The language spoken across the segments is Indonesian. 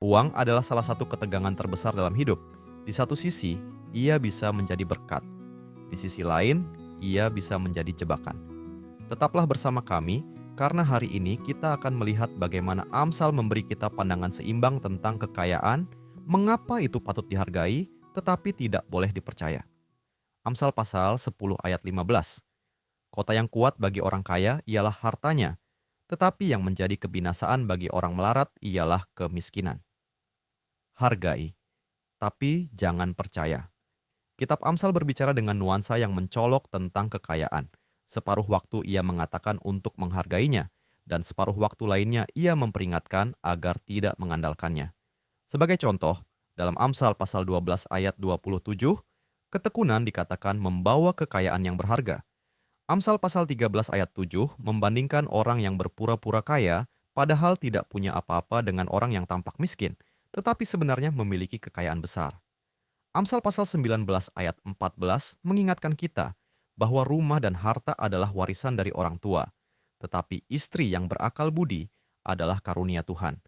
Uang adalah salah satu ketegangan terbesar dalam hidup. Di satu sisi, ia bisa menjadi berkat. Di sisi lain, ia bisa menjadi jebakan. Tetaplah bersama kami, karena hari ini kita akan melihat bagaimana Amsal memberi kita pandangan seimbang tentang kekayaan, mengapa itu patut dihargai, tetapi tidak boleh dipercaya. Amsal pasal 10 ayat 15. Kota yang kuat bagi orang kaya ialah hartanya, tetapi yang menjadi kebinasaan bagi orang melarat ialah kemiskinan. Hargai, tapi jangan percaya. Kitab Amsal berbicara dengan nuansa yang mencolok tentang kekayaan. Separuh waktu ia mengatakan untuk menghargainya, dan separuh waktu lainnya ia memperingatkan agar tidak mengandalkannya. Sebagai contoh, dalam Amsal pasal 12 ayat 27, ketekunan dikatakan membawa kekayaan yang berharga. Amsal pasal 13 ayat 7 membandingkan orang yang berpura-pura kaya padahal tidak punya apa-apa dengan orang yang tampak miskin, tetapi sebenarnya memiliki kekayaan besar. Amsal pasal 19 ayat 14 mengingatkan kita bahwa rumah dan harta adalah warisan dari orang tua, tetapi istri yang berakal budi adalah karunia Tuhan.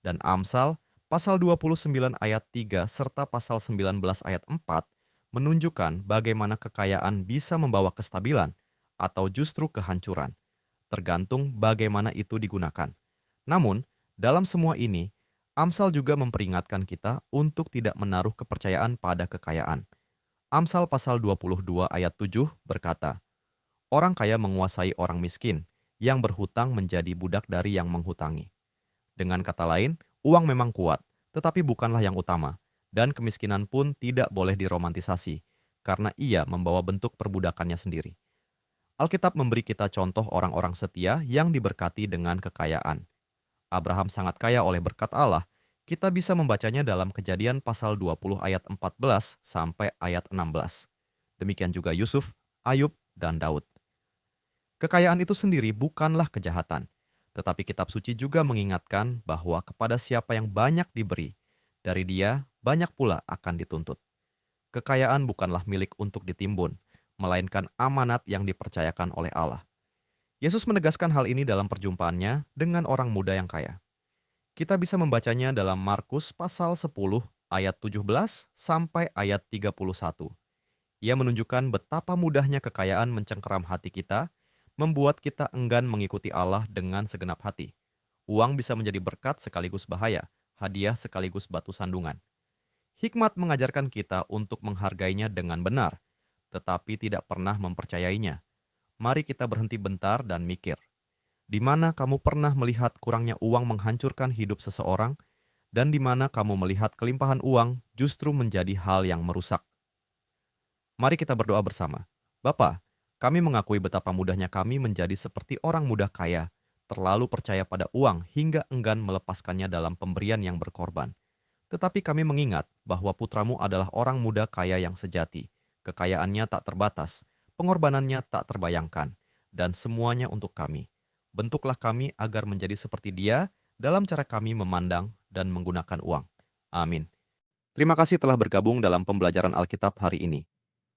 Dan Amsal pasal 29 ayat 3 serta pasal 19 ayat 4 menunjukkan bagaimana kekayaan bisa membawa kestabilan atau justru kehancuran, tergantung bagaimana itu digunakan. Namun, dalam semua ini, Amsal juga memperingatkan kita untuk tidak menaruh kepercayaan pada kekayaan. Amsal pasal 22 ayat 7 berkata, "Orang kaya menguasai orang miskin, yang berhutang menjadi budak dari yang menghutangi." Dengan kata lain, uang memang kuat, tetapi bukanlah yang utama, dan kemiskinan pun tidak boleh diromantisasi, karena ia membawa bentuk perbudakannya sendiri. Alkitab memberi kita contoh orang-orang setia yang diberkati dengan kekayaan. Abraham sangat kaya oleh berkat Allah. Kita bisa membacanya dalam Kejadian pasal 20 ayat 14 sampai ayat 16. Demikian juga Yusuf, Ayub, dan Daud. Kekayaan itu sendiri bukanlah kejahatan, tetapi kitab suci juga mengingatkan bahwa kepada siapa yang banyak diberi, dari dia banyak pula akan dituntut. Kekayaan bukanlah milik untuk ditimbun, melainkan amanat yang dipercayakan oleh Allah. Yesus menegaskan hal ini dalam perjumpaannya dengan orang muda yang kaya. Kita bisa membacanya dalam Markus pasal 10 ayat 17 sampai ayat 31. Ia menunjukkan betapa mudahnya kekayaan mencengkeram hati kita, membuat kita enggan mengikuti Allah dengan segenap hati. Uang bisa menjadi berkat sekaligus bahaya, hadiah sekaligus batu sandungan. Hikmat mengajarkan kita untuk menghargainya dengan benar, tetapi tidak pernah mempercayainya. Mari kita berhenti bentar dan mikir. Di mana kamu pernah melihat kurangnya uang menghancurkan hidup seseorang, dan di mana kamu melihat kelimpahan uang justru menjadi hal yang merusak? Mari kita berdoa bersama. Bapa, kami mengakui betapa mudahnya kami menjadi seperti orang muda kaya, terlalu percaya pada uang hingga enggan melepaskannya dalam pemberian yang berkorban. Tetapi kami mengingat bahwa putramu adalah orang muda kaya yang sejati. Kekayaannya tak terbatas, pengorbanannya tak terbayangkan, dan semuanya untuk kami. Bentuklah kami agar menjadi seperti dia dalam cara kami memandang dan menggunakan uang. Amin. Terima kasih telah bergabung dalam pembelajaran Alkitab hari ini.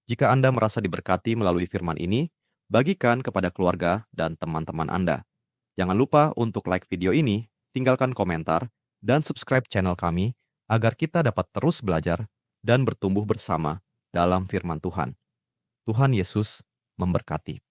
Jika Anda merasa diberkati melalui firman ini, bagikan kepada keluarga dan teman-teman Anda. Jangan lupa untuk like video ini, tinggalkan komentar, dan subscribe channel kami agar kita dapat terus belajar dan bertumbuh bersama dalam firman Tuhan. Tuhan Yesus memberkati.